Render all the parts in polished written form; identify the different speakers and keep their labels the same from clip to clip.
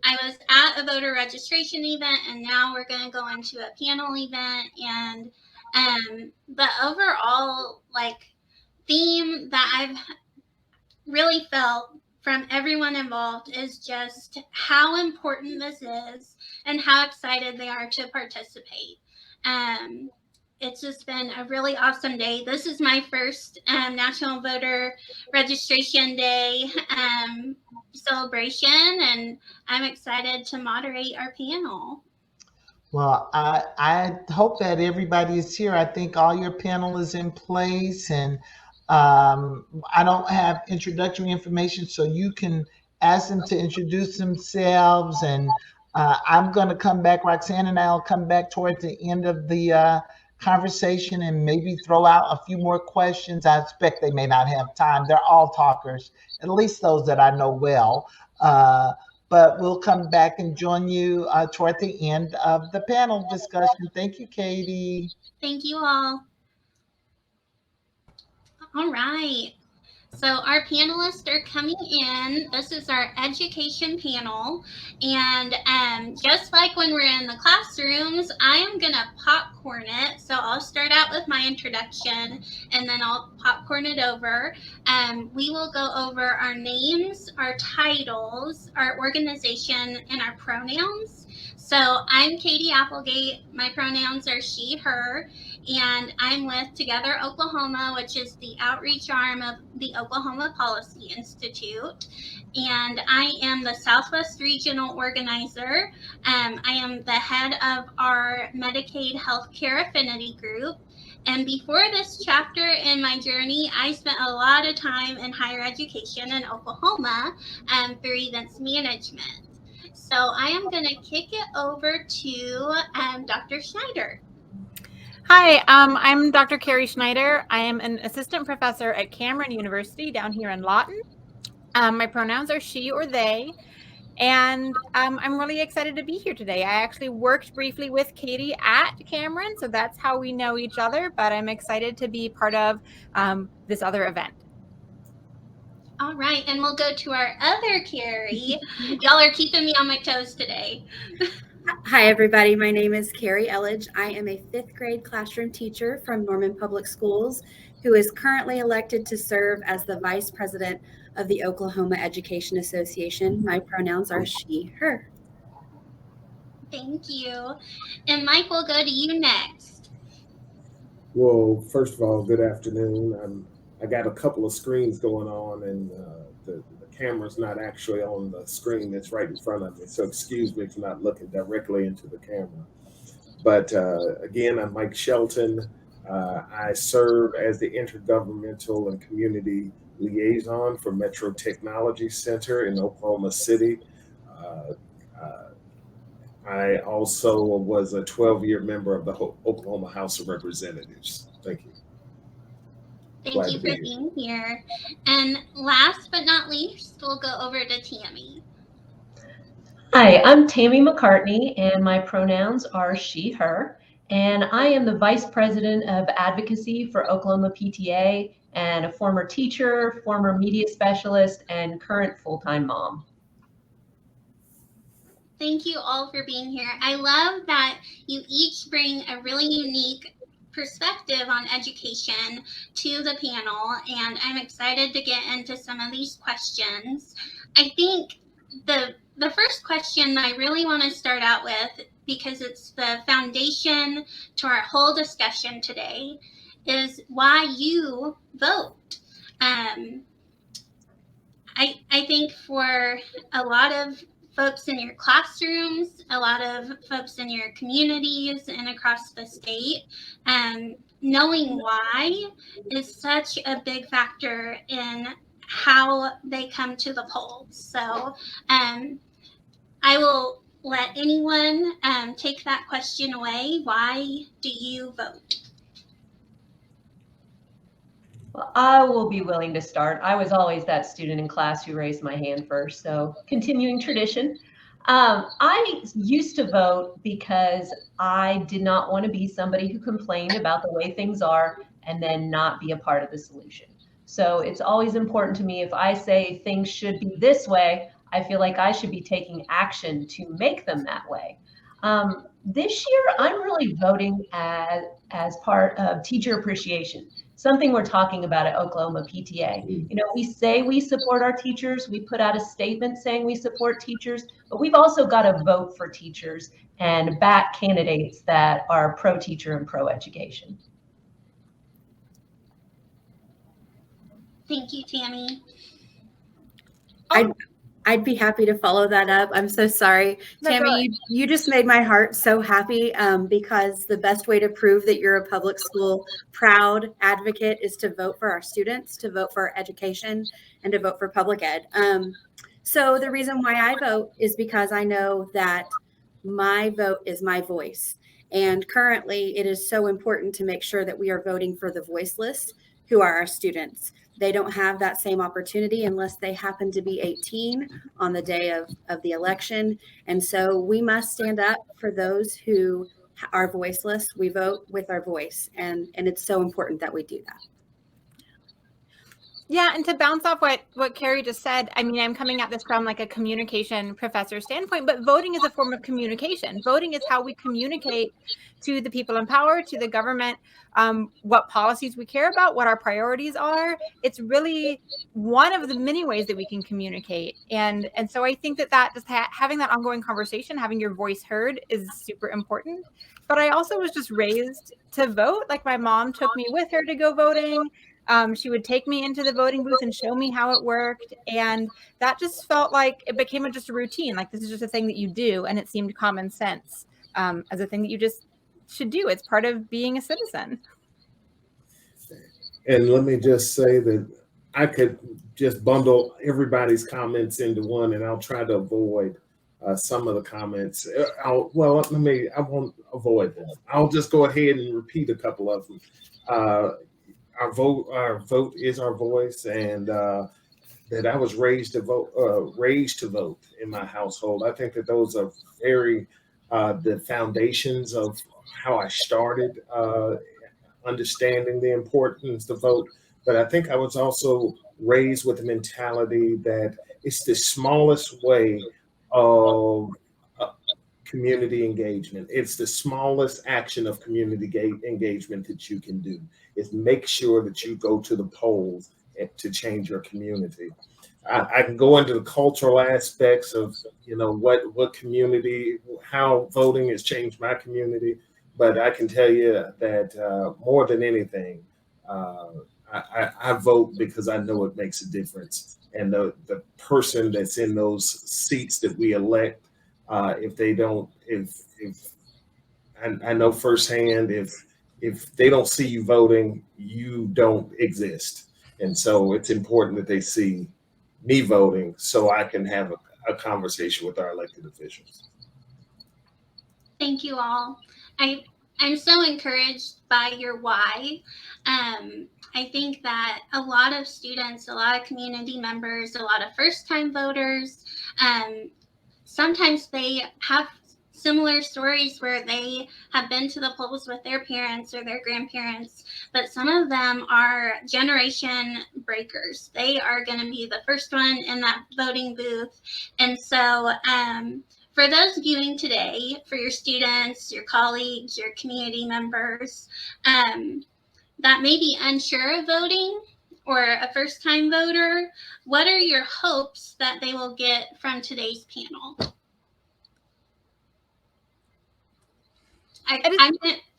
Speaker 1: I was at a voter registration event, and now we're going to go into a panel event. And the overall theme that I've really felt from everyone involved is just how important this is and how excited they are to participate. Um, it's just been a really awesome day. This is my first National Voter Registration Day celebration, and I'm excited to moderate our panel.
Speaker 2: Well, I hope that everybody is here. I think all your panel is in place, and I don't have introductory information, so you can ask them to introduce themselves. And I'm going to come back, Roxanne and I'll come back toward the end of the conversation and maybe throw out a few more questions. I expect they may not have time. They're all talkers, at least those that I know well. But we'll come back and join you toward the end of the panel discussion. Thank you, Katie.
Speaker 1: Thank you all. All right. So our panelists are coming in. This is our education panel. And just like when we're in the classrooms, I am going to popcorn it. So I'll start out with my introduction and then I'll popcorn it over. We will go over our names, our titles, our organization, and our pronouns. So I'm Katie Applegate. My pronouns are she, her, and I'm with Together Oklahoma, which is the outreach arm of the Oklahoma Policy Institute. And I am the Southwest Regional Organizer. I am the head of our Medicaid Healthcare Affinity Group. And before this chapter in my journey, I spent a lot of time in higher education in Oklahoma through events management. So I am going to kick it over to Dr. Schneider.
Speaker 3: Hi, I'm Dr. Carrie Schneider. I am an assistant professor at Cameron University down here in Lawton. My pronouns are she or they, and I'm really excited to be here today. I actually worked briefly with Katie at Cameron, so that's how we know each other, but I'm excited to be part of this other event.
Speaker 1: All right, and we'll go to our other Carrie. Y'all are keeping me on my toes today.
Speaker 4: Hi, everybody. My name is Carrie Elledge. I am a 5th grade classroom teacher from Norman Public Schools who is currently elected to serve as the vice president of the Oklahoma Education Association. My pronouns are she, her.
Speaker 1: Thank you. And Mike, we'll go to you next.
Speaker 5: Well, first of all, good afternoon. I got a couple of screens going on, and the camera's not actually on the screen that's right in front of me. So excuse me for not looking directly into the camera. But again, I'm Mike Shelton. I serve as the Intergovernmental and Community Liaison for Metro Technology Center in Oklahoma City. I also was a 12-year member of the Oklahoma House of Representatives. Thank you.
Speaker 1: Thank you for being here. And last but not least, we'll go over to Tammy.
Speaker 6: Hi, I'm Tammy McCartney, and my pronouns are she, her, and I am the Vice President of Advocacy for Oklahoma PTA and a former teacher, former media specialist, and current full-time mom.
Speaker 1: Thank you all for being here. I love that you each bring a really unique perspective on education to the panel, and I'm excited to get into some of these questions. I think the first question I really want to start out with, because it's the foundation to our whole discussion today, is why you vote. I think for a lot of folks in your classrooms, a lot of folks in your communities and across the state, knowing why is such a big factor in how they come to the polls. So I will let anyone take that question away. Why do you vote?
Speaker 6: Well, I will be willing to start. I was always that student in class who raised my hand first, so continuing tradition. I used to vote because I did not want to be somebody who complained about the way things are and then not be a part of the solution. So it's always important to me, if I say things should be this way, I feel like I should be taking action to make them that way. This year, I'm really voting as part of teacher appreciation, something we're talking about at Oklahoma PTA. You know, we say we support our teachers. We put out a statement saying we support teachers, but we've also got to vote for teachers and back candidates that are pro-teacher and pro-education.
Speaker 1: Thank you, Tammy.
Speaker 4: I'd be happy to follow that up. I'm so sorry.
Speaker 3: No,
Speaker 4: Tammy, you just made my heart so happy because the best way to prove that you're a public school proud advocate is to vote for our students, to vote for our education, and to vote for public ed. So the reason why I vote is because I know that my vote is my voice. And currently, it is so important to make sure that we are voting for the voiceless, who are our students. They don't have that same opportunity unless they happen to be 18 on the day of the election. And so we must stand up for those who are voiceless. We vote with our voice, and it's so important that we do that.
Speaker 3: Yeah, and to bounce off what Carrie just said, I mean, I'm coming at this from like a communication professor standpoint, but voting is a form of communication. Voting is how we communicate to the people in power, to the government, what policies we care about, what our priorities are. It's really one of the many ways that we can communicate. And so I think that just having that ongoing conversation, having your voice heard is super important. But I also was just raised to vote. Like my mom took me with her to go voting. She would take me into the voting booth and show me how it worked. And that just felt like it became just a routine. Like this is just a thing that you do. And it seemed common sense as a thing that you just should do. It's part of being a citizen.
Speaker 5: And let me just say that I could just bundle everybody's comments into one, and I'll try to avoid some of the comments. I won't avoid them. I'll just go ahead and repeat a couple of them. Our vote is our voice, and that I was raised to vote in my household. I think that those are very the foundations of how I started understanding the importance to vote. But I think I was also raised with the mentality that it's the smallest way of community engagement. It's the smallest action of community engagement that you can do, is make sure that you go to the polls to change your community. I can go into the cultural aspects of, you know, what community, how voting has changed my community. But I can tell you that more than anything, I vote because I know it makes a difference. And the person that's in those seats that we elect, if they don't, I know firsthand, if they don't see you voting, you don't exist. And so it's important that they see me voting so I can have a conversation with our elected officials.
Speaker 1: Thank you all. I'm so encouraged by your why. I think that a lot of students, a lot of community members, a lot of first-time voters, sometimes they have similar stories where they have been to the polls with their parents or their grandparents, but some of them are generation breakers. They are going to be the first one in that voting booth. And so for those viewing today, for your students, your colleagues, your community members that may be unsure of voting or a first-time voter, what are your hopes that they will get from today's panel?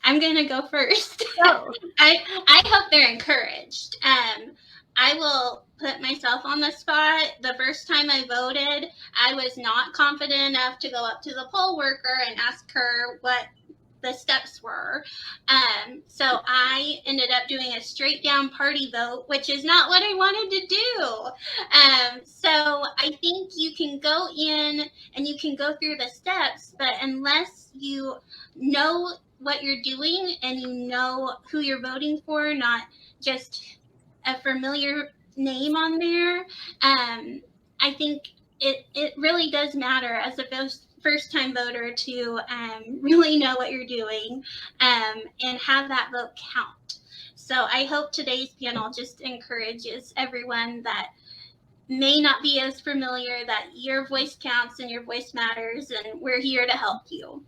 Speaker 1: I'm gonna go first.
Speaker 3: Oh.
Speaker 1: I hope they're encouraged. I will put myself on the spot. The first time I voted, I was not confident enough to go up to the poll worker and ask her what the steps were. So I ended up doing a straight down party vote, which is not what I wanted to do. So I think you can go in and you can go through the steps, but unless you know what you're doing and you know who you're voting for, not just a familiar name on there, I think it really does matter as a first-time voter to really know what you're doing and have that vote count. So I hope today's panel just encourages everyone that may not be as familiar that your voice counts and your voice matters, and we're here to help you.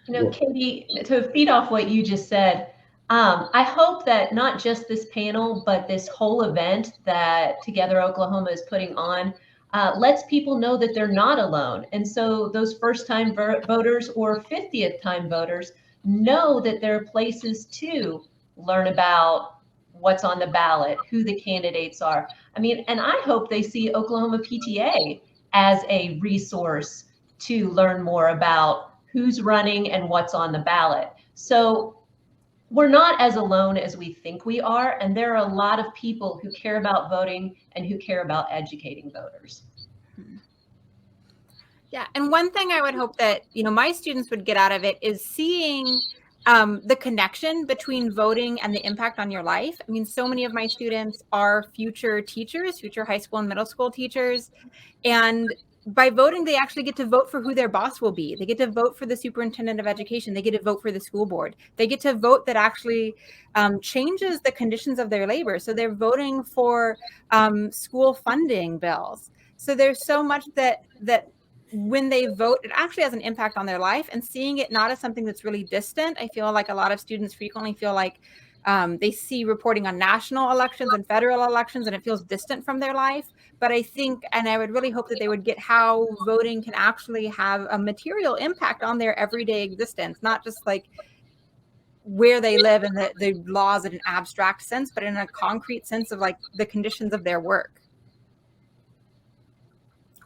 Speaker 6: You know, Katie, to feed off what you just said, I hope that not just this panel, but this whole event that Together Oklahoma is putting on lets people know that they're not alone. And so those first-time voters or 50th-time voters know that there are places to learn about what's on the ballot, who the candidates are. I mean, and I hope they see Oklahoma PTA as a resource to learn more about who's running and what's on the ballot. So we're not as alone as we think we are. And there are a lot of people who care about voting and who care about educating voters.
Speaker 3: Yeah, and one thing I would hope that, my students would get out of it is seeing the connection between voting and the impact on your life. I mean, so many of my students are future teachers, future high school and middle school teachers. And by voting, they actually get to vote for who their boss will be. They get to vote for the superintendent of education. They get to vote for the school board. They get to vote that actually changes the conditions of their labor. So they're voting for school funding bills. So there's so much that when they vote, it actually has an impact on their life, and seeing it not as something that's really distant. I feel like a lot of students frequently feel like they see reporting on national elections and federal elections, and it feels distant from their life. But I think, and I would really hope that they would get how voting can actually have a material impact on their everyday existence, not just like where they live and the laws in an abstract sense, but in a concrete sense of like the conditions of their work.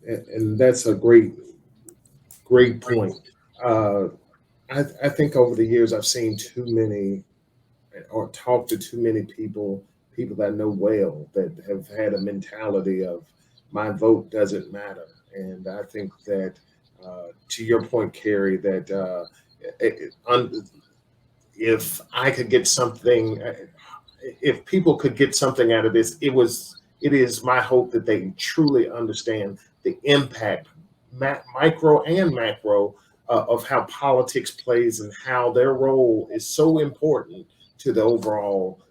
Speaker 5: And that's a great point. I think over the years I've seen too many, or talked to too many people that I know well, that have had a mentality of my vote doesn't matter. And I think that to your point, Carrie, that if I could get something, if people could get something out of this, it is my hope that they truly understand the impact, micro and macro, of how politics plays and how their role is so important to the overall,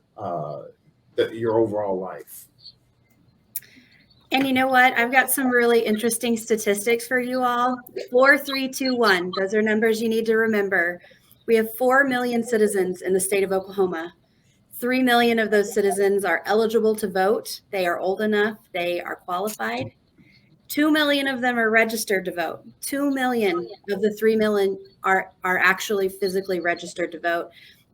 Speaker 5: your overall life.
Speaker 4: And you know what? I've got some really interesting statistics for you all. 4, 3, 2, 1. Those are numbers you need to remember. We have 4 million citizens in the state of Oklahoma. 3 million of those citizens are eligible to vote. They are old enough. They are qualified. 2 million of them are registered to vote. 2 million of the 3 million are actually physically registered to vote,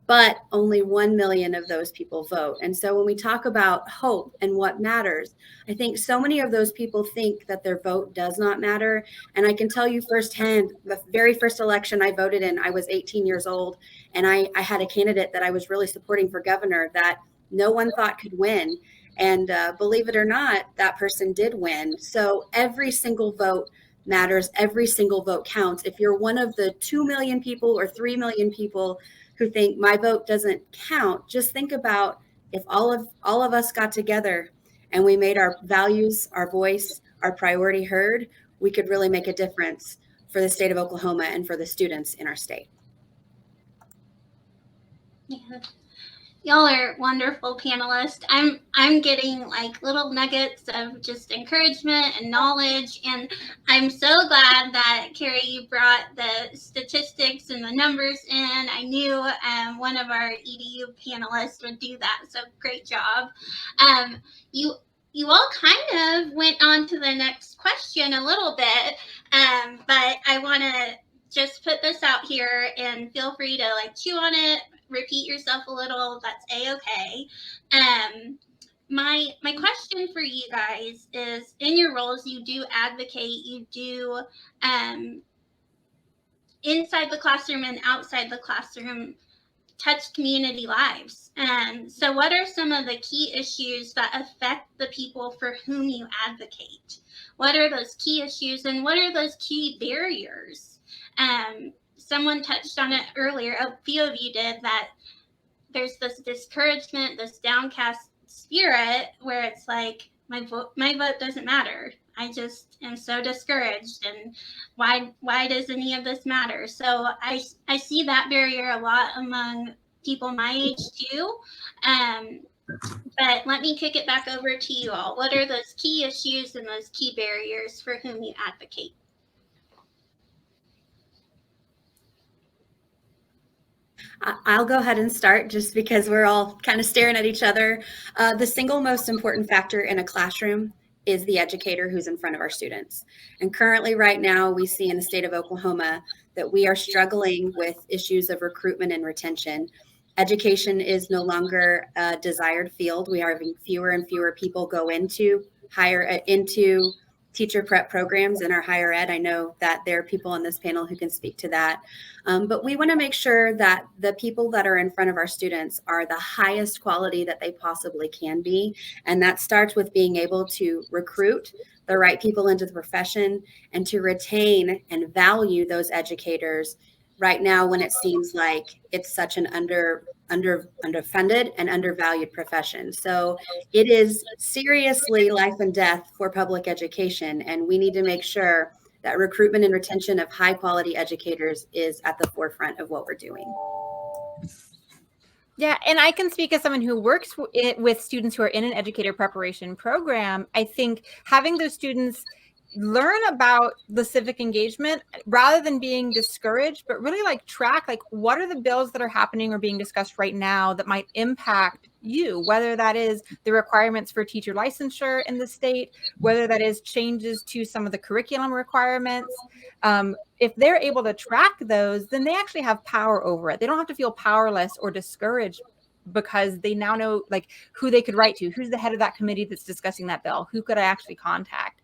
Speaker 4: but only 1 million of those people vote. And so when we talk about hope and what matters, I think so many of those people think that their vote does not matter. And I can tell you firsthand, the very first election I voted in, I was 18 years old, and I had a candidate that I was really supporting for governor that no one thought could win. And believe it or not, that person did win. So every single vote matters. Every single vote counts. If you're one of the 2 million people or 3 million people who think my vote doesn't count, just think about if all of us got together and we made our values, our voice, our priority heard, we could really make a difference for the state of Oklahoma and for the students in our state.
Speaker 1: Yeah. Y'all are wonderful panelists. I'm getting like little nuggets of just encouragement and knowledge, and I'm so glad that Carrie, you brought the statistics and the numbers in. I knew one of our EDU panelists would do that, so great job. You all kind of went on to the next question a little bit, but I want to just put this out here, and feel free to like chew on it, repeat yourself a little. That's a-okay. My question for you guys is, in your roles, you do advocate, you do inside the classroom and outside the classroom touch community lives. So what are some of the key issues that affect the people for whom you advocate? What are those key issues, and what are those key barriers? Someone touched on it earlier, a few of you did, that there's this discouragement, this downcast spirit where it's like, my vote doesn't matter. I just am so discouraged, and why does any of this matter? So I see that barrier a lot among people my age too. But let me kick it back over to you all. What are those key issues and those key barriers for whom you advocate?
Speaker 4: I'll go ahead and start just because we're all kind of staring at each other. The single most important factor in a classroom is the educator who's in front of our students. And currently right now we see in the state of Oklahoma that we are struggling with issues of recruitment and retention. Education is no longer a desired field. We are having fewer and fewer people go into teacher prep programs in our higher ed. I know that there are people on this panel who can speak to that. But we want to make sure that the people that are in front of our students are the highest quality that they possibly can be. And that starts with being able to recruit the right people into the profession and to retain and value those educators right now when it seems like it's such an underfunded and undervalued profession. So it is seriously life and death for public education. And we need to make sure that recruitment and retention of high quality educators is at the forefront of what we're doing.
Speaker 3: Yeah, and I can speak as someone who works with students who are in an educator preparation program. I think having those students learn about the civic engagement rather than being discouraged, but really like track, like what are the bills that are happening or being discussed right now that might impact you, whether that is the requirements for teacher licensure in the state, whether that is changes to some of the curriculum requirements. If they're able to track those, then they actually have power over it. They don't have to feel powerless or discouraged because they now know like who they could write to, who's the head of that committee that's discussing that bill, who could I actually contact,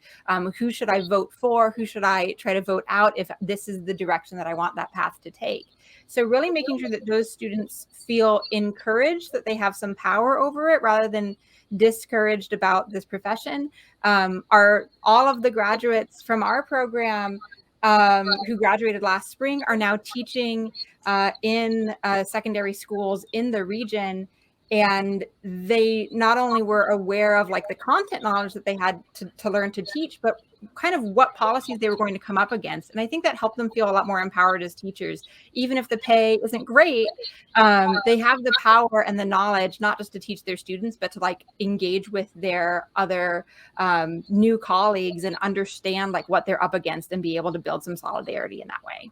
Speaker 3: who should I vote for, who should I try to vote out if this is the direction that I want that path to take. So really making sure that those students feel encouraged, that they have some power over it rather than discouraged about this profession. Are all of the graduates from our program who graduated last spring are now teaching in secondary schools in the region. And they not only were aware of like the content knowledge that they had to learn to teach, but kind of what policies they were going to come up against. And I think that helped them feel a lot more empowered as teachers. Even if the pay isn't great, they have the power and the knowledge, not just to teach their students, but to like engage with their other new colleagues and understand like what they're up against and be able to build some solidarity in that way.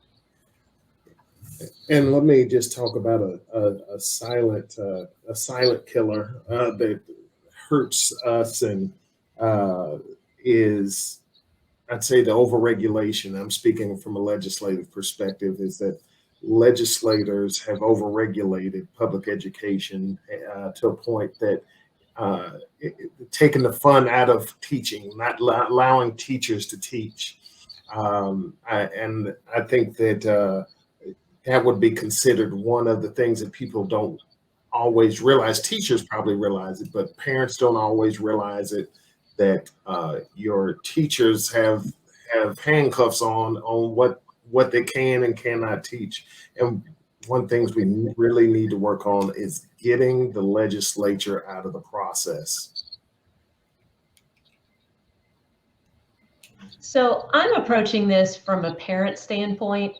Speaker 5: And let me just talk about a silent killer that hurts us and is, I'd say, the overregulation. I'm speaking from a legislative perspective, is that legislators have overregulated public education to a point that taking the fun out of teaching, not allowing teachers to teach. And I think that that would be considered one of the things that people don't always realize. Teachers probably realize it, but parents don't always realize it, that your teachers have handcuffs on what they can and cannot teach. And one thing we really need to work on is getting the legislature out of the process.
Speaker 6: So I'm approaching this from a parent standpoint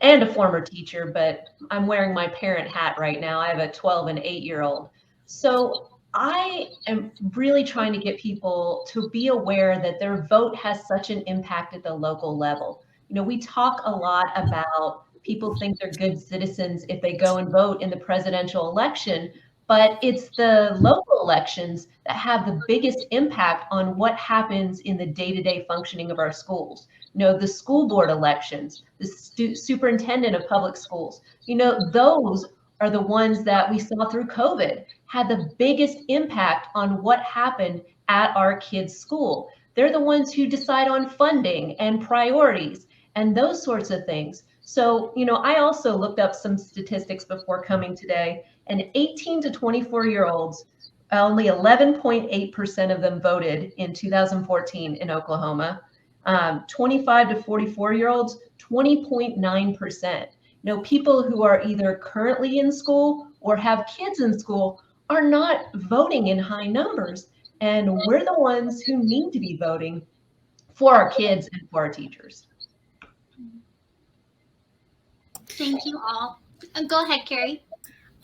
Speaker 6: and a former teacher, but I'm wearing my parent hat right now. I have a 12 and 8-year-old. So I am really trying to get people to be aware that their vote has such an impact at the local level. You know, we talk a lot about people think they're good citizens if they go and vote in the presidential election, but it's the local elections that have the biggest impact on what happens in the day-to-day functioning of our schools. You know, the school board elections, the superintendent of public schools, you know, those are the ones that we saw through COVID had the biggest impact on what happened at our kids' school. They're the ones who decide on funding and priorities and those sorts of things. So, you know, I also looked up some statistics before coming today, and 18 to 24-year-olds, only 11.8% of them voted in 2014 in Oklahoma. 25 to 44-year-olds, 20.9%. You know, people who are either currently in school or have kids in school are not voting in high numbers. And we're the ones who need to be voting for our kids and for our teachers.
Speaker 1: Thank you all. Go ahead, Carrie.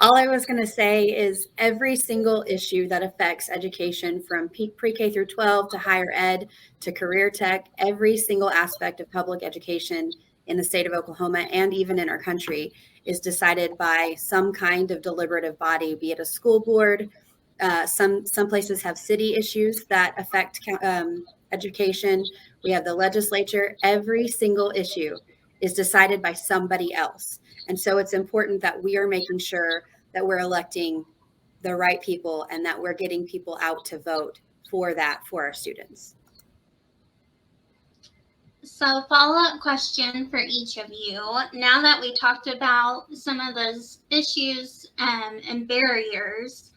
Speaker 4: All I was going to say is every single issue that affects education from pre-K through 12 to higher ed to career tech, every single aspect of public education in the state of Oklahoma and even in our country is decided by some kind of deliberative body, be it a school board. Some places have city issues that affect education. We have the legislature. Every single issue is decided by somebody else. And so it's important that we are making sure that we're electing the right people and that we're getting people out to vote for that for our students.
Speaker 1: So, follow-up question for each of you. Now that we talked about some of those issues and barriers,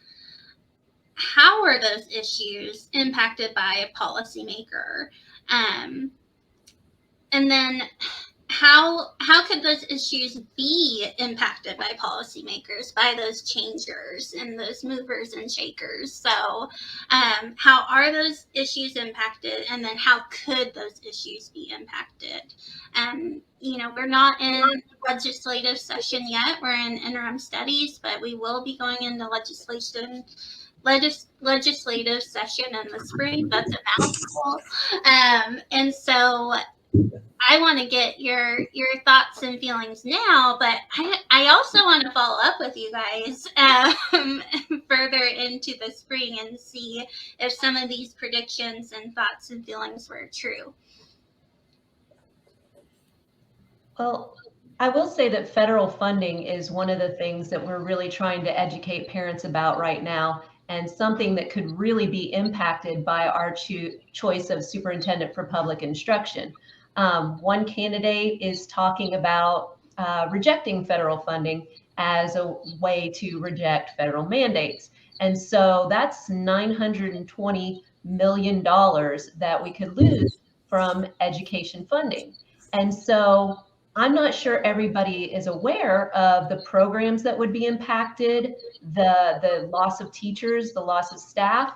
Speaker 1: how are those issues impacted by a policymaker? And then how could those issues be impacted by policymakers, by those changers and those movers and shakers? So how are those issues impacted, and then how could those issues be impacted? You know, we're not in legislative session yet. We're in interim studies, but we will be going into legislative session in the spring. That's a mouthful. And so I want to get your thoughts and feelings now, but I also want to follow up with you guys further into the spring and see if some of these predictions and thoughts and feelings were true.
Speaker 6: Well, I will say that federal funding is one of the things that we're really trying to educate parents about right now, and something that could really be impacted by our choice of superintendent for public instruction. One candidate is talking about rejecting federal funding as a way to reject federal mandates. And so that's $920 million that we could lose from education funding. And so I'm not sure everybody is aware of the programs that would be impacted, the loss of teachers, the loss of staff.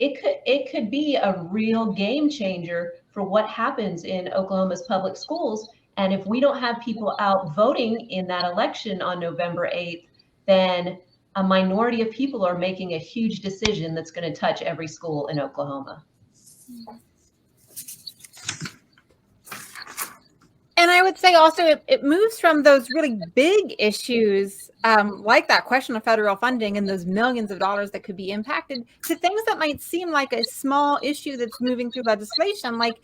Speaker 6: It could be a real game changer for what happens in Oklahoma's public schools. And if we don't have people out voting in that election on November 8th, then a minority of people are making a huge decision that's going to touch every school in Oklahoma.
Speaker 3: And I would say also it moves from those really big issues like that question of federal funding and those millions of dollars that could be impacted to things that might seem like a small issue that's moving through legislation, like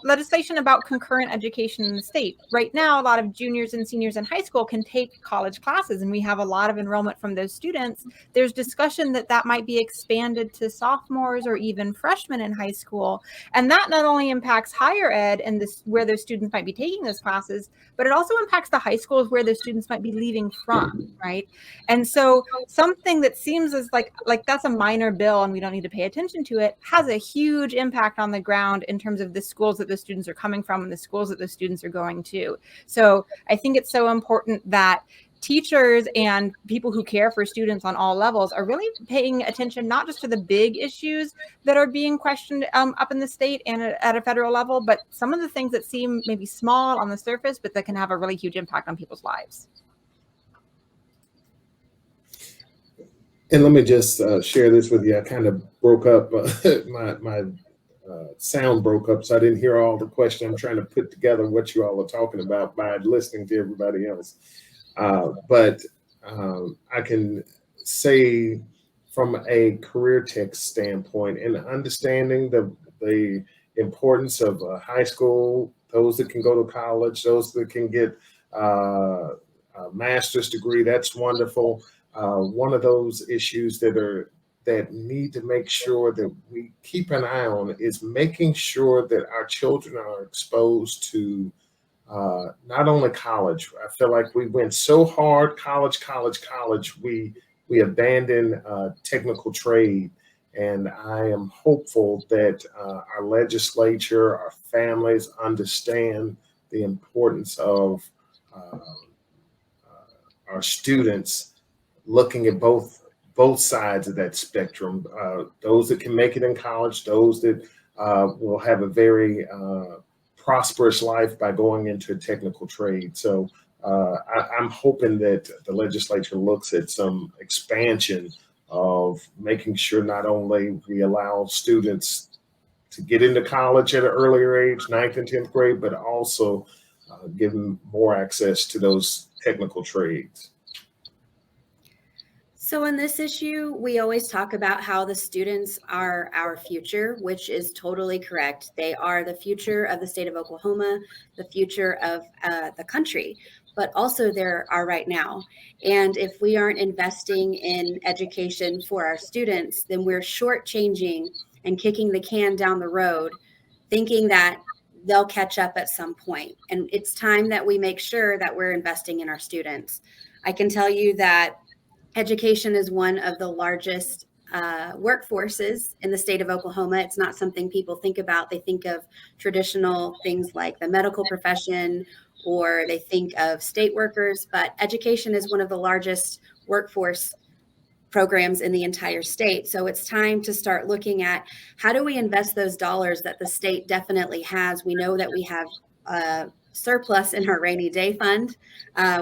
Speaker 3: legislation about concurrent education in the state. Right now, a lot of juniors and seniors in high school can take college classes, and we have a lot of enrollment from those students. There's discussion that might be expanded to sophomores or even freshmen in high school. And that not only impacts higher ed and where those students might be taking those classes, but it also impacts the high schools where those students might be leaving from, right? And so something that seems as like that's a minor bill and we don't need to pay attention to it has a huge impact on the ground in terms of the schools that the students are coming from and the schools that the students are going to. So I think it's so important that teachers and people who care for students on all levels are really paying attention, not just to the big issues that are being questioned up in the state and at a federal level, but some of the things that seem maybe small on the surface, but that can have a really huge impact on people's lives.
Speaker 5: And let me just share this with you. I kind of broke up, my sound broke up, so I didn't hear all the question. I'm trying to put together what you all are talking about by listening to everybody else. But I can say from a career tech standpoint and understanding the importance of high school, those that can go to college, those that can get a master's degree, that's wonderful. One of those issues that need to make sure that we keep an eye on is making sure that our children are exposed to not only college. I feel like we went so hard, college, we abandoned technical trade. And I am hopeful that our legislature, our families understand the importance of our students looking at both sides of that spectrum, those that can make it in college, those that will have a very prosperous life by going into a technical trade. So I'm hoping that the legislature looks at some expansion of making sure not only we allow students to get into college at an earlier age, 9th and 10th grade, but also give them more access to those technical trades.
Speaker 4: So in this issue, we always talk about how the students are our future, which is totally correct. They are the future of the state of Oklahoma, the future of the country, but also they're our right now. And if we aren't investing in education for our students, then we're shortchanging and kicking the can down the road, thinking that they'll catch up at some point. And it's time that we make sure that we're investing in our students. I can tell you that education is one of the largest workforces in the state of Oklahoma. It's not something people think about. They think of traditional things like the medical profession, or they think of state workers, but education is one of the largest workforce programs in the entire state. So it's time to start looking at how do we invest those dollars that the state definitely has. We know that we have surplus in our rainy day fund.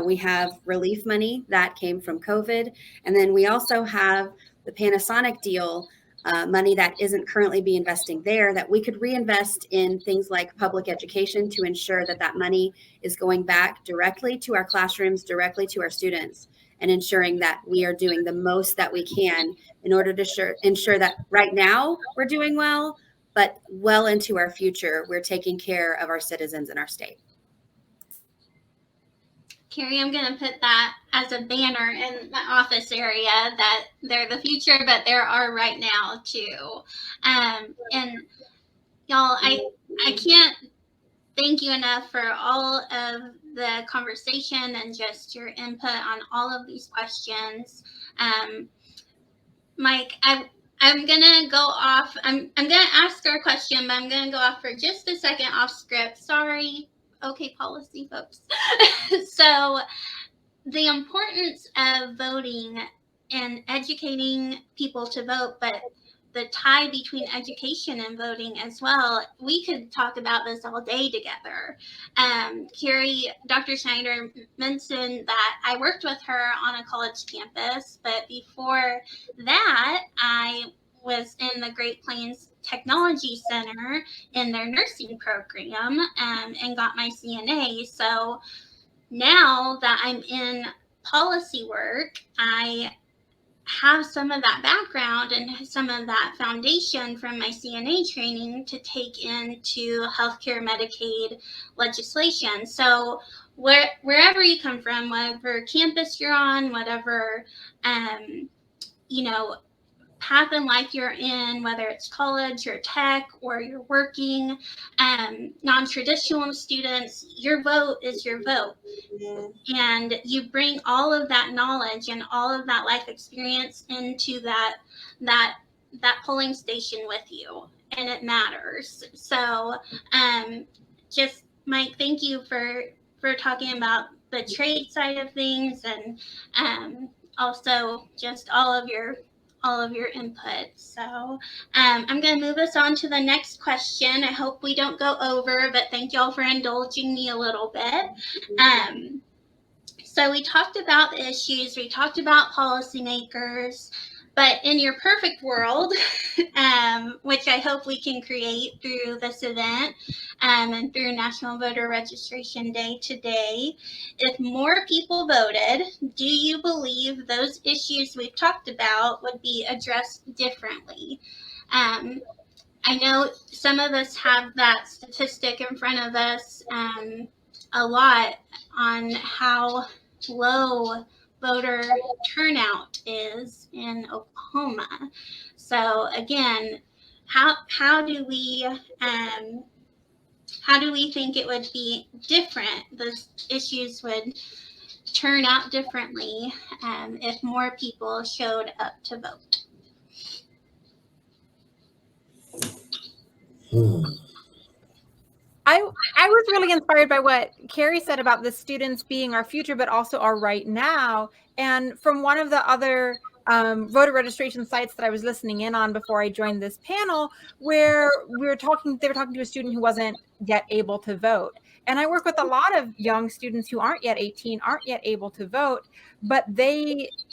Speaker 4: We have relief money that came from COVID. And then we also have the Panasonic deal money that isn't currently being investing there, that we could reinvest in things like public education to ensure that that money is going back directly to our classrooms, directly to our students, and ensuring that we are doing the most that we can in order to ensure that right now we're doing well, but well into our future, we're taking care of our citizens in our state.
Speaker 1: Carrie, I'm going to put that as a banner in my office area, that they're the future, but there are right now too. And y'all, I can't thank you enough for all of the conversation and just your input on all of these questions. Mike, I'm gonna go off. I'm gonna ask our question, but I'm gonna go off for just a second off script. Sorry. Okay, policy folks. So the importance of voting and educating people to vote, but the tie between education and voting as well. We could talk about this all day together. Carrie, Dr. Schneider mentioned that I worked with her on a college campus, but before that, I was in the Great Plains Technology Center in their nursing program and got my CNA. So now that I'm in policy work, I have some of that background and some of that foundation from my CNA training to take into healthcare Medicaid legislation. So wherever you come from, whatever campus you're on, whatever, path in life you're in, whether it's college or tech or you're working, non-traditional students, your vote is your vote. And you bring all of that knowledge and all of that life experience into that polling station with you, and it matters. So just Mike, thank you for talking about the trade side of things, and also just all of your input. So I'm going to move us on to the next question. I hope we don't go over, but thank y'all for indulging me a little bit. So we talked about the issues, we talked about policymakers, but in your perfect world, which I hope we can create through this event and through National Voter Registration Day today, if more people voted, do you believe those issues we've talked about would be addressed differently? I know some of us have that statistic in front of us a lot on how low voter turnout is in Oklahoma. So again, how do we think it would be different? Those issues would turn out differently if more people showed up to vote.
Speaker 3: I was really inspired by what Carrie said about the students being our future, but also our right now. And from one of the other voter registration sites that I was listening in on before I joined this panel, where they were talking to a student who wasn't yet able to vote. And I work with a lot of young students who aren't yet 18, aren't yet able to vote, but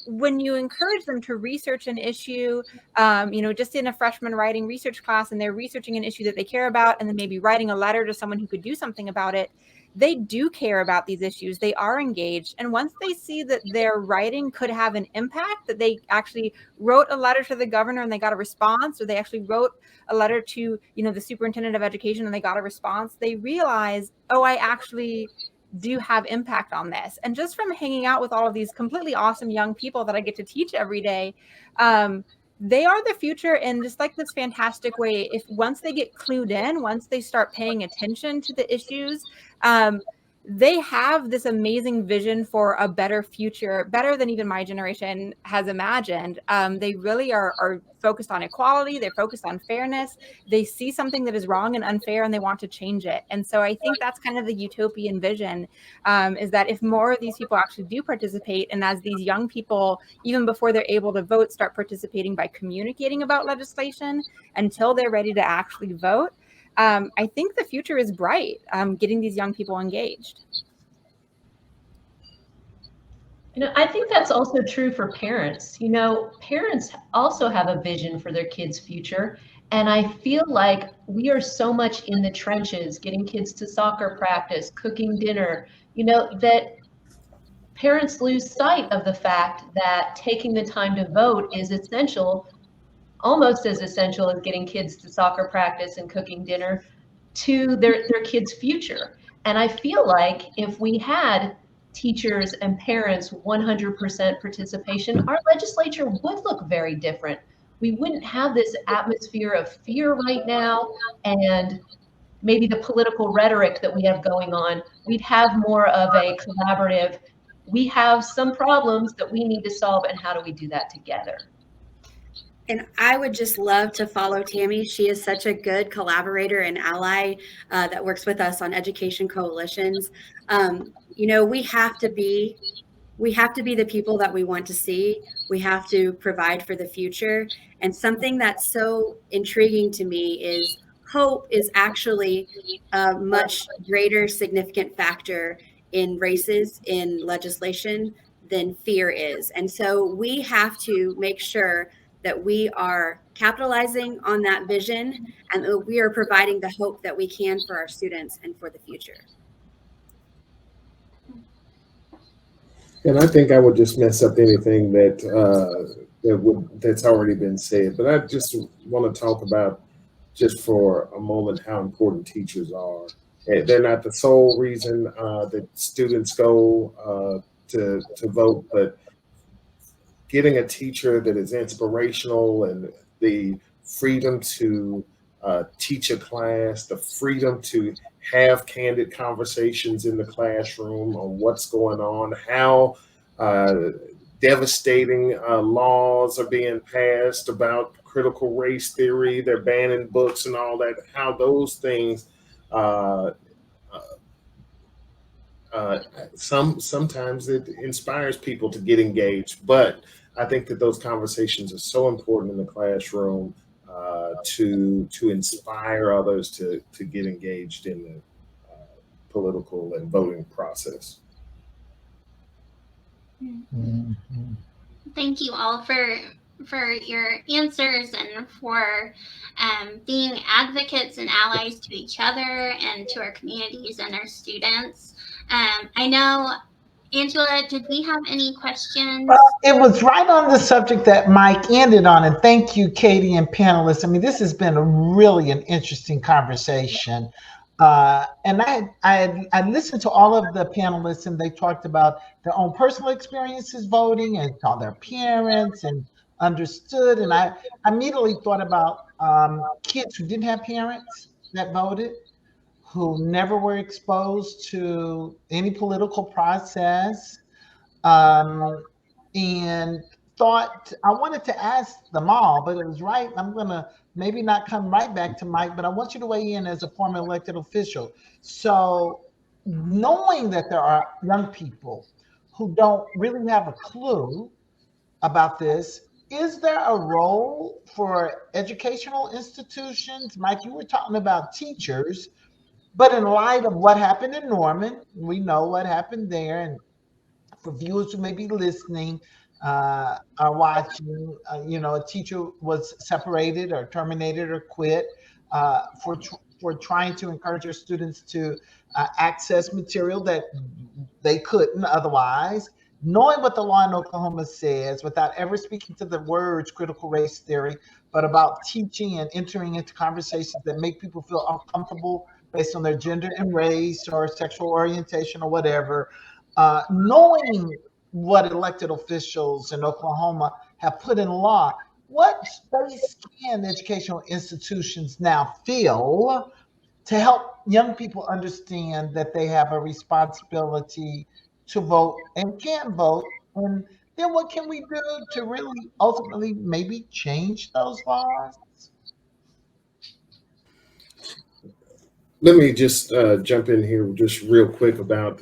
Speaker 3: when you encourage them to research an issue, just in a freshman writing research class, and they're researching an issue that they care about, and then maybe writing a letter to someone who could do something about it, they do care about these issues. They are engaged. And once they see that their writing could have an impact, that they actually wrote a letter to the governor and they got a response, or they actually wrote a letter to, the superintendent of education and they got a response, they realize, oh, I actually do have impact on this. And just from hanging out with all of these completely awesome young people that I get to teach every day, they are the future in just like this fantastic way. If once they get clued in, once they start paying attention to the issues, they have this amazing vision for a better future, better than even my generation has imagined. They really are focused on equality. They're focused on fairness. They see something that is wrong and unfair, and they want to change it. And so I think that's kind of the utopian vision, is that if more of these people actually do participate, and as these young people, even before they're able to vote, start participating by communicating about legislation until they're ready to actually vote, I think the future is bright, getting these young people engaged.
Speaker 6: I think that's also true for parents. Parents also have a vision for their kids' future. And I feel like we are so much in the trenches, getting kids to soccer practice, cooking dinner, that parents lose sight of the fact that taking the time to vote is essential, almost as essential as getting kids to soccer practice and cooking dinner, to their kids' future. And I feel like if we had teachers and parents 100% participation, our legislature would look very different. We wouldn't have this atmosphere of fear right now, and maybe the political rhetoric that we have going on. We'd have more of a collaborative, we have some problems that we need to solve, and how do we do that together?
Speaker 4: And I would just love to follow Tammy. She is such a good collaborator and ally that works with us on education coalitions. We have to be the people that we want to see. We have to provide for the future. And something that's so intriguing to me is hope is actually a much greater significant factor in races in legislation than fear is. And so we have to make sure that we are capitalizing on that vision, and that we are providing the hope that we can for our students and for the future.
Speaker 5: And I think I would just mess up anything that's already been said. But I just want to talk about, just for a moment, how important teachers are. They're not the sole reason that students go to vote, but getting a teacher that is inspirational, and the freedom to teach a class, the freedom to have candid conversations in the classroom on what's going on, how devastating laws are being passed about critical race theory, they're banning books and all that, how those things sometimes it inspires people to get engaged. But I think that those conversations are so important in the classroom to inspire others to get engaged in the political and voting process.
Speaker 2: Mm-hmm.
Speaker 1: Thank you all for your answers and for being advocates and allies to each other and to our communities and our students. I know, Angela, did we have any questions?
Speaker 2: Well, it was right on the subject that Mike ended on, and thank you, Katie and panelists. I mean, this has been an interesting conversation. And I listened to all of the panelists, and they talked about their own personal experiences voting and saw their parents and understood. And I immediately thought about kids who didn't have parents that voted, who never were exposed to any political process, and thought I wanted to ask them all, but it was right. I'm going to maybe not come right back to Mike, but I want you to weigh in as a former elected official. So knowing that there are young people who don't really have a clue about this, is there a role for educational institutions? Mike, you were talking about teachers, but in light of what happened in Norman, we know what happened there. And for viewers who may be listening, are watching, a teacher was separated or terminated or quit for trying to encourage your students to access material that they couldn't otherwise. Knowing what the law in Oklahoma says without ever speaking to the words critical race theory, but about teaching and entering into conversations that make people feel uncomfortable based on their gender and race or sexual orientation or whatever, knowing what elected officials in Oklahoma have put in law, what space can educational institutions now fill to help young people understand that they have a responsibility to vote and can vote? And then what can we do to really ultimately maybe change those laws?
Speaker 5: Let me just jump in here just real quick about,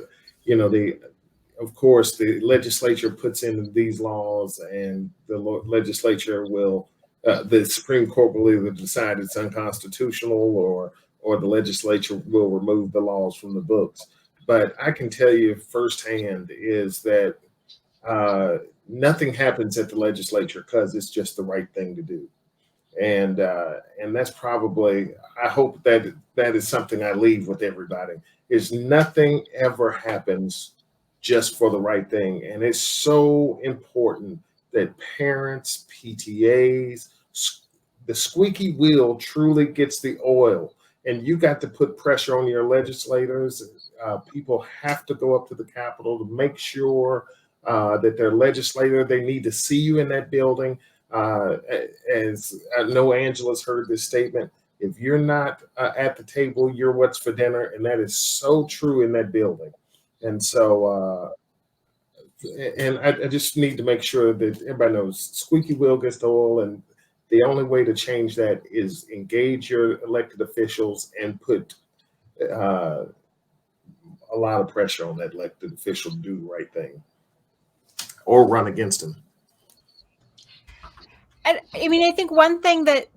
Speaker 5: of course, the legislature puts in these laws, and the legislature will, the Supreme Court will either decide it's unconstitutional, or the legislature will remove the laws from the books. But I can tell you firsthand is that nothing happens at the legislature because it's just the right thing to do. And that's probably, I hope that is something I leave with everybody, is nothing ever happens just for the right thing. And it's so important that parents, PTAs, the squeaky wheel truly gets the oil. And you got to put pressure on your legislators. People have to go up to the Capitol to make sure that their legislator, they need to see you in that building. As I know Angela's heard this statement, if you're not at the table, you're what's for dinner. And that is so true in that building. And so, and I just need to make sure that everybody knows squeaky wheel gets the oil. And the only way to change that is engage your elected officials and put a lot of pressure on that elected official to do the right thing or run against them.
Speaker 3: I mean, I think one thing that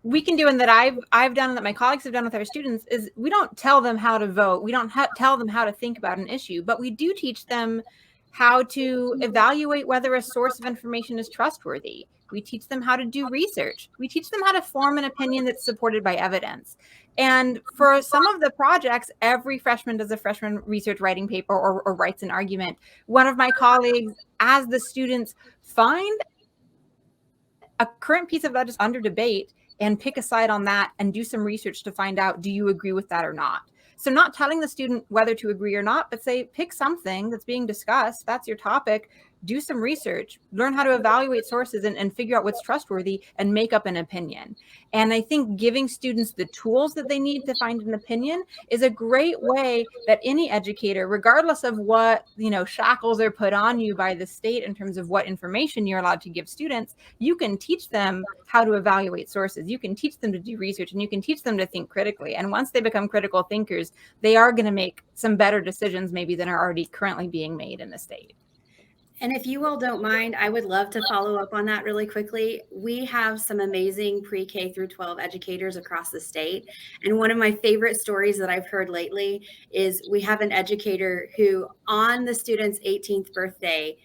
Speaker 3: we can do, and that I've done, and that my colleagues have done with our students, is we don't tell them how to vote. We don't tell them how to think about an issue, but we do teach them how to evaluate whether a source of information is trustworthy. We teach them how to do research. We teach them how to form an opinion that's supported by evidence. And for some of the projects, every freshman does a freshman research writing paper or writes an argument. One of my colleagues, as the students find a current piece of legislation under debate and pick a side on that and do some research to find out, do you agree with that or not? So not telling the student whether to agree or not, but say, pick something that's being discussed. That's your topic. Do some research, learn how to evaluate sources and figure out what's trustworthy and make up an opinion. And I think giving students the tools that they need to find an opinion is a great way that any educator, regardless of what, shackles are put on you by the state in terms of what information you're allowed to give students, you can teach them how to evaluate sources. You can teach them to do research, and you can teach them to think critically. And once they become critical thinkers, they are going to make some better decisions maybe than are already currently being made in the state.
Speaker 4: And if you all don't mind, I would love to follow up on that really quickly. We have some amazing pre-K through 12 educators across the state. And one of my favorite stories that I've heard lately is we have an educator who, on the student's 18th birthday,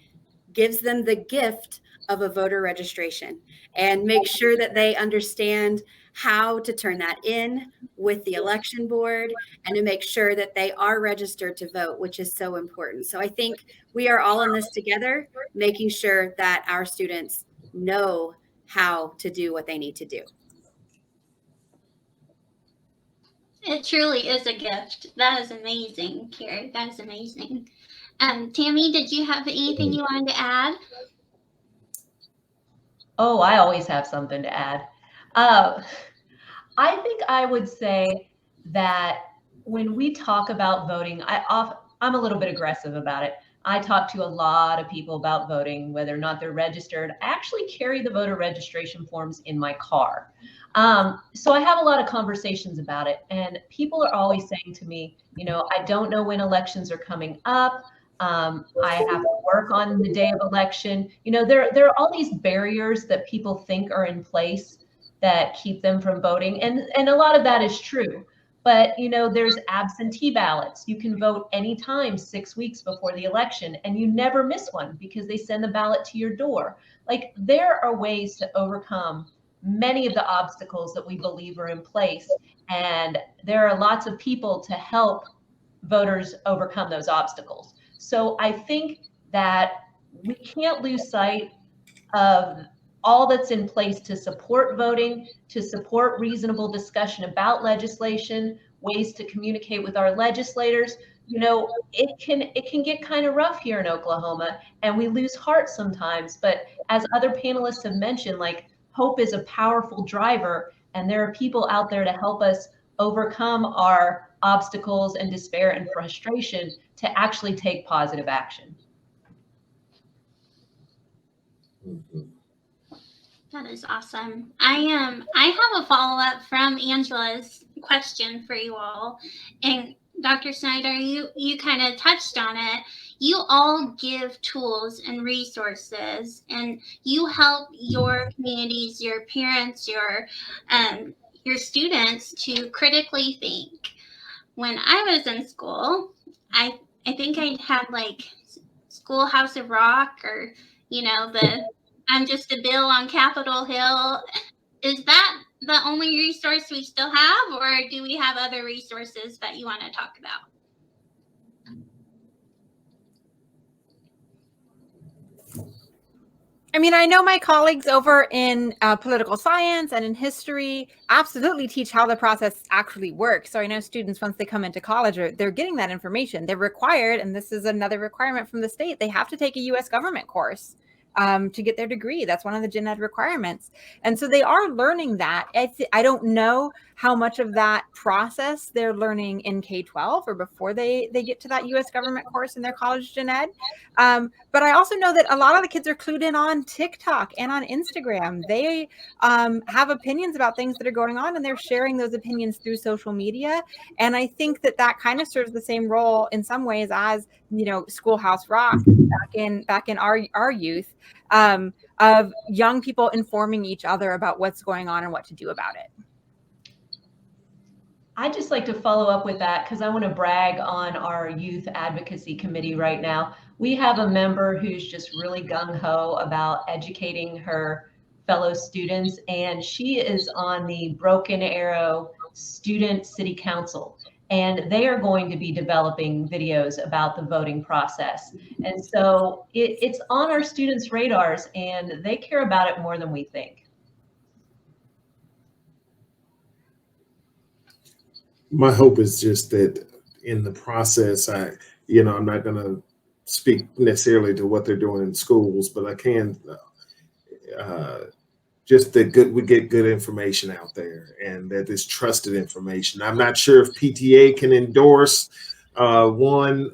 Speaker 4: gives them the gift of a voter registration and makes sure that they understand how to turn that in with the election board and to make sure that they are registered to vote, which is so important. So I think we are all in this together, making sure that our students know how to do what they need to do.
Speaker 1: It truly is a gift. That is amazing, Carrie. That is amazing. Tammy, did you have anything you wanted to add?
Speaker 6: Oh, I always have something to add. I think I would say that when we talk about voting, I'm a little bit aggressive about it. I talk to a lot of people about voting, whether or not they're registered. I actually carry the voter registration forms in my car. So I have a lot of conversations about it. And people are always saying to me, I don't know when elections are coming up. I have to work on the day of election. You know, there are all these barriers that people think are in place that keep them from voting. And a lot of that is true. But, you know, there's absentee ballots. You can vote anytime 6 weeks before the election, and you never miss one because they send the ballot to your door. Like, there are ways to overcome many of the obstacles that we believe are in place. And there are lots of people to help voters overcome those obstacles. So I think that we can't lose sight of all that's in place to support voting, to support reasonable discussion about legislation, ways to communicate with our legislators. You know, it can get kind of rough here in Oklahoma, and we lose heart sometimes. But as other panelists have mentioned, like, hope is a powerful driver, and there are people out there to help us overcome our obstacles and despair and frustration to actually take positive action.
Speaker 5: Mm-hmm.
Speaker 1: That is awesome. I have a follow-up from Angela's question for you all. And Dr. Snyder, you kind of touched on it. You all give tools and resources, and you help your communities, your parents, your students to critically think. When I was in school, I think I had like Schoolhouse of Rock, or, you know, the I'm Just a Bill on Capitol Hill. Is that the only resource we still have, or do we have other resources that you want to talk about?
Speaker 3: I mean, I know my colleagues over in political science and in history absolutely teach how the process actually works. So I know students, once they come into college, they're getting that information. They're required, and this is another requirement from the state, they have to take a U.S. government course to get their degree. That's one of the gen ed requirements. And so they are learning that. I don't know how much of that process they're learning in K-12 or before they get to that U.S. government course in their college gen ed. But I also know that a lot of the kids are clued in on TikTok and on Instagram. They have opinions about things that are going on, and they're sharing those opinions through social media. And I think that that kind of serves the same role in some ways as, you know, Schoolhouse Rock back in our youth, of young people informing each other about what's going on and what to do about it.
Speaker 6: I'd just like to follow up with that because I want to brag on our youth advocacy committee right now. We have a member who's just really gung-ho about educating her fellow students, and she is on the Broken Arrow Student City Council, and they are going to be developing videos about the voting process. And so it's on our students' radars, and they care about it more than we think.
Speaker 5: My hope is just that in the process, I'm not going to speak necessarily to what they're doing in schools, but I can just that we get good information out there, and that is trusted information. I'm not sure if PTA can endorse one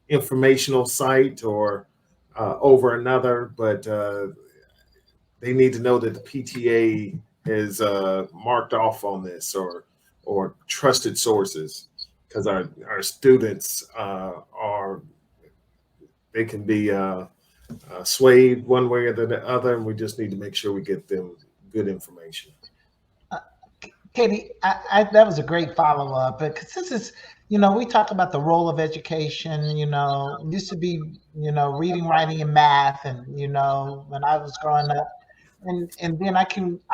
Speaker 5: informational site or over another, but they need to know that the PTA is marked off on this, or trusted sources, because our students they can be swayed one way or the other, and we just need to make sure we get them good information.
Speaker 2: Katie, that was a great follow-up, because this is, we talk about the role of education. Used to be, reading, writing, and math, and when I was growing up. And then I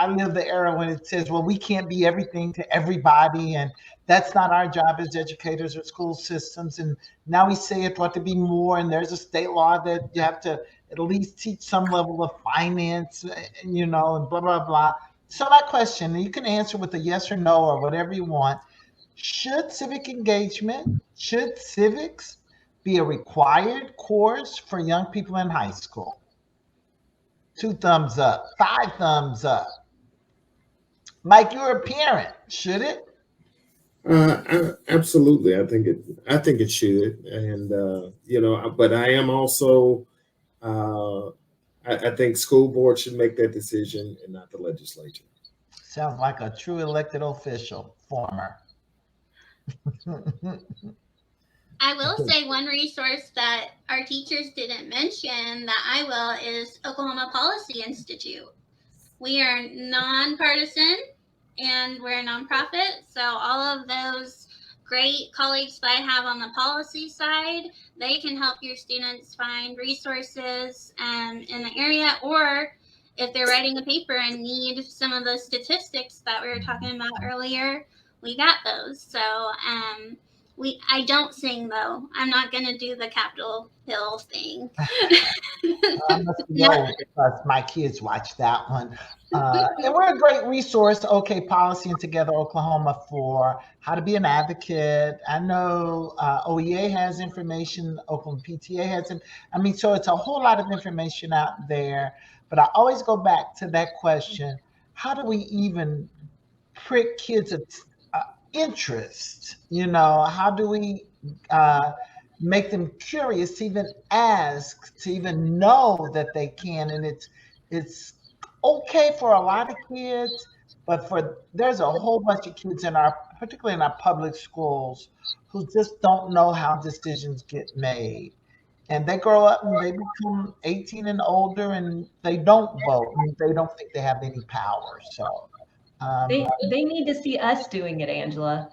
Speaker 2: live the era when it says, well, we can't be everything to everybody, and that's not our job as educators or school systems. And now we say it ought to be more, and there's a state law that you have to at least teach some level of finance, and blah, blah, blah. So my question, and you can answer with a yes or no or whatever you want, should civics be a required course for young people in high school? 2 thumbs up, 5 thumbs up. Mike, you're a parent. Should it?
Speaker 5: Absolutely. I think it should. And but I am also I think school board should make that decision and not the legislature.
Speaker 2: Sounds like a true elected official, former.
Speaker 1: I will say one resource that our teachers didn't mention that I will is Oklahoma Policy Institute. We are nonpartisan and we're a nonprofit. So all of those great colleagues that I have on the policy side, they can help your students find resources in the area, or if they're writing a paper and need some of the statistics that we were talking about earlier, we got those. So I don't sing though. I'm not gonna do the Capitol Hill thing.
Speaker 2: I must be old because my kids watch that one. And we're a great resource, OK Policy and Together Oklahoma, for how to be an advocate. I know OEA has information, Oklahoma PTA has it. I mean, so it's a whole lot of information out there. But I always go back to that question: how do we even prick kids' interest? You know, how do we make them curious to even ask, to even know that they can? And it's okay for a lot of kids, but there's a whole bunch of kids particularly in our public schools, who just don't know how decisions get made. And they grow up and they become 18 and older and they don't vote and they don't think they have any power. So
Speaker 6: they need to see us doing it, Angela.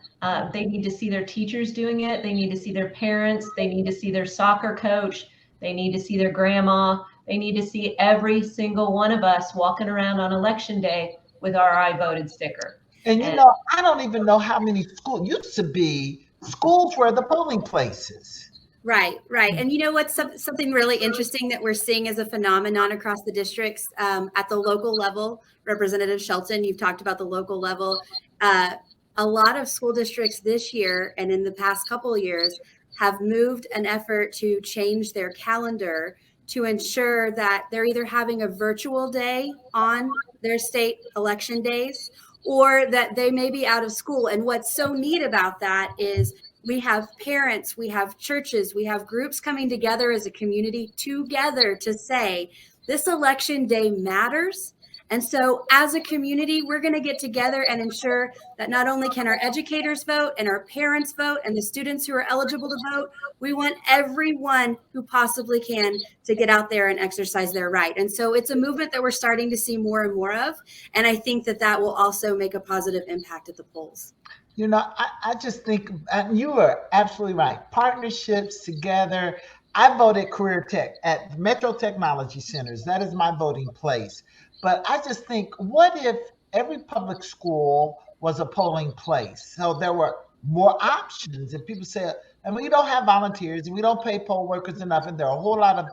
Speaker 6: They need to see their teachers doing it. They need to see their parents. They need to see their soccer coach. They need to see their grandma. They need to see every single one of us walking around on election day with our I voted sticker.
Speaker 2: And you know, I don't even know how many schools used to be. Schools were the polling places.
Speaker 4: Right. And you know what's something really interesting that we're seeing as a phenomenon across the districts at the local level? Representative Shelton, you've talked about the local level. A lot of school districts this year and in the past couple of years have moved an effort to change their calendar to ensure that they're either having a virtual day on their state election days, or that they may be out of school. And what's so neat about that is we have parents, we have churches, we have groups coming together as a community together to say this election day matters. And so as a community, we're going to get together and ensure that not only can our educators vote and our parents vote and the students who are eligible to vote, we want everyone who possibly can to get out there and exercise their right. And so it's a movement that we're starting to see more and more of. And I think that that will also make a positive impact at the polls.
Speaker 2: You know, I just think you are absolutely right. Partnerships together. I voted Career Tech at Metro Technology Centers. That is my voting place. But I just think, what if every public school was a polling place? So there were more options. And people say, and we don't have volunteers and we don't pay poll workers enough. And there are a whole lot of,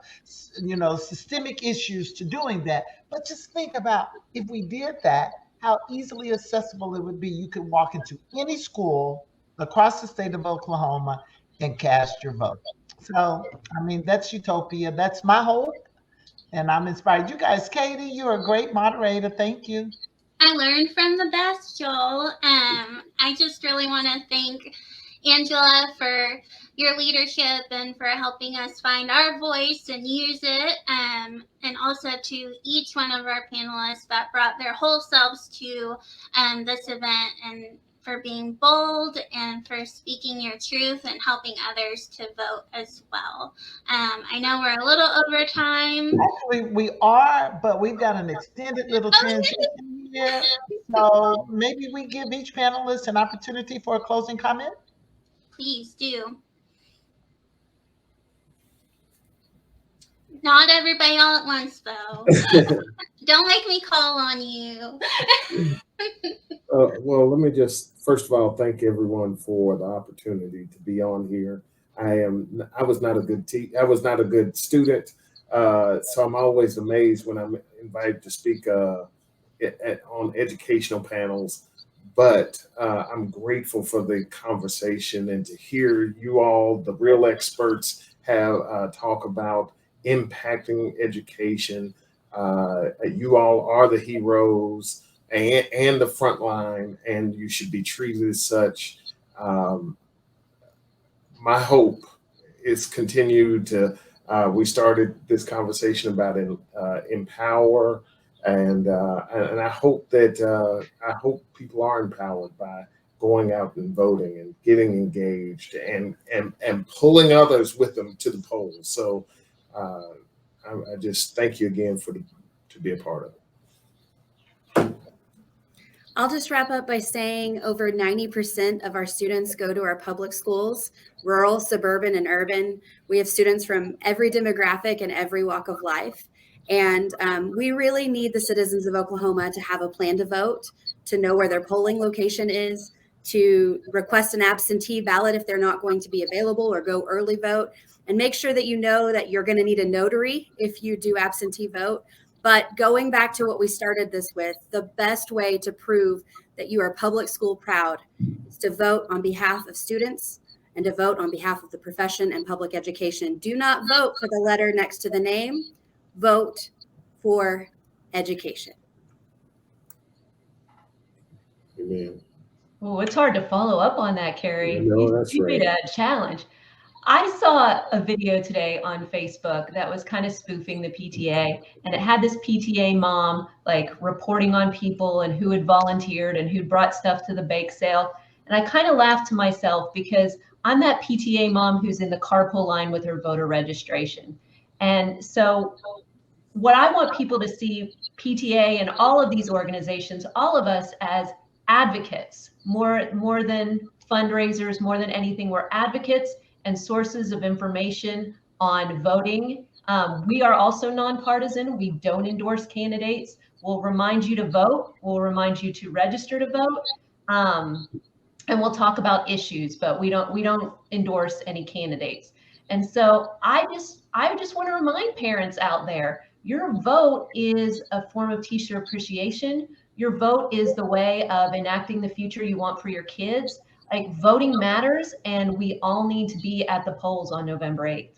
Speaker 2: you know, systemic issues to doing that. But just think about if we did that, how easily accessible it would be. You could walk into any school across the state of Oklahoma and cast your vote. So, I mean, that's utopia. That's my hope. And I'm inspired. You guys, Katie, you're a great moderator. Thank you.
Speaker 1: I learned from the best, Joel. I just really want to thank Angela for your leadership and for helping us find our voice and use it. And also to each one of our panelists that brought their whole selves to this event, and for being bold and for speaking your truth and helping others to vote as well. I know we're a little over time.
Speaker 2: Actually, we are, but we've got an extended little transition here. So maybe we give each panelist an opportunity for a closing comment.
Speaker 1: Please do. Not everybody all at once, though. Don't make me call on you.
Speaker 5: Well, let me just first of all thank everyone for the opportunity to be on here. I was not a good student, so I'm always amazed when I'm invited to speak on educational panels. But I'm grateful for the conversation and to hear you all, the real experts, have talk about impacting education. You all are the heroes and the front line, and you should be treated as such. My hope is continued to, we started this conversation about empower, and I hope that people are empowered by going out and voting and getting engaged and pulling others with them to the polls. So I just thank you again to be a part of it.
Speaker 4: I'll just wrap up by saying over 90% of our students go to our public schools, rural, suburban, and urban. We have students from every demographic and every walk of life. And we really need the citizens of Oklahoma to have a plan to vote, to know where their polling location is, to request an absentee ballot if they're not going to be available, or go early vote, and make sure that you know that you're going to need a notary if you do absentee vote. But going back to what we started this with, the best way to prove that you are public school proud is to vote on behalf of students and to vote on behalf of the profession and public education. Do not vote for the letter next to the name. Vote for education.
Speaker 5: Amen.
Speaker 6: Oh, it's hard to follow up on that, Carrie.
Speaker 5: No, that's
Speaker 6: You
Speaker 5: right.
Speaker 6: made a challenge. I saw a video today on Facebook that was kind of spoofing the PTA, and it had this PTA mom like reporting on people and who had volunteered and who brought stuff to the bake sale. And I kind of laughed to myself because I'm that PTA mom who's in the carpool line with her voter registration. And so what I want people to see, PTA and all of these organizations, all of us as advocates, more than fundraisers, more than anything, we're advocates and sources of information on voting. We are also nonpartisan. We don't endorse candidates. We'll remind you to vote. We'll remind you to register to vote. And we'll talk about issues, but we don't endorse any candidates. And so I just want to remind parents out there, your vote is a form of teacher appreciation. Your vote is the way of enacting the future you want for your kids. Like, voting matters, and we all need to be at the polls on November 8th.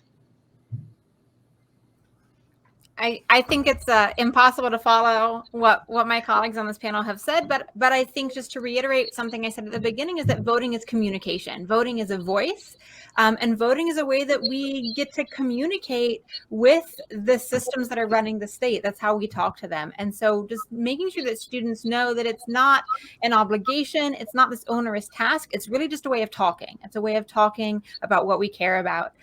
Speaker 3: I think it's impossible to follow what my colleagues on this panel have said, but I think, just to reiterate something I said at the beginning, is that voting is communication. Voting is a voice, and voting is a way that we get to communicate with the systems that are running the state. That's how we talk to them. And so just making sure that students know that it's not an obligation, it's not this onerous task, it's really just a way of talking. It's a way of talking about what we care about.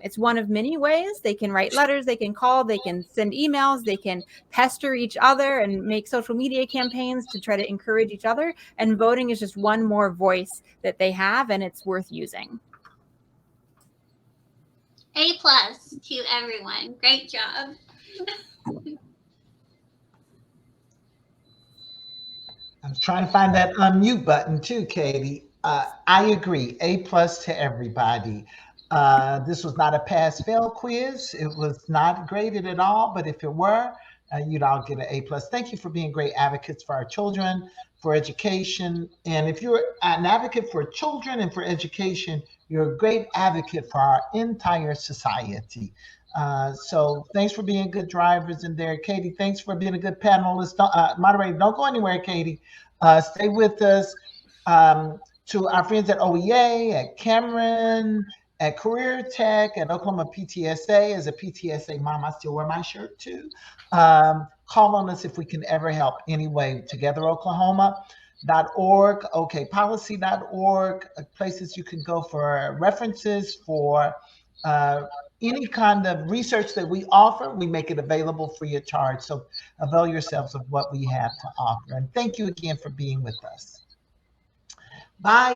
Speaker 3: It's one of many ways. They can write letters, they can call, they can send emails, they can pester each other and make social media campaigns to try to encourage each other. And voting is just one more voice that they have, and it's worth using.
Speaker 1: A+ to everyone. Great job.
Speaker 2: I was trying to find that unmute button too, Katie. I agree. A+ to everybody. This was not a pass-fail quiz. It was not graded at all, but if it were, you'd all get an A+. Thank you for being great advocates for our children, for education. And if you're an advocate for children and for education, you're a great advocate for our entire society. So thanks for being good drivers in there. Katie, thanks for being a good panelist. Moderator, don't go anywhere, Katie. Stay with us. To our friends at OEA, at Cameron, at Career Tech, at Oklahoma PTSA. As a PTSA mom, I still wear my shirt too. Call on us if we can ever help anyway. TogetherOklahoma.org, okpolicy.org, places you can go for references, for any kind of research that we offer. We make it available free of charge. So avail yourselves of what we have to offer. And thank you again for being with us. Bye.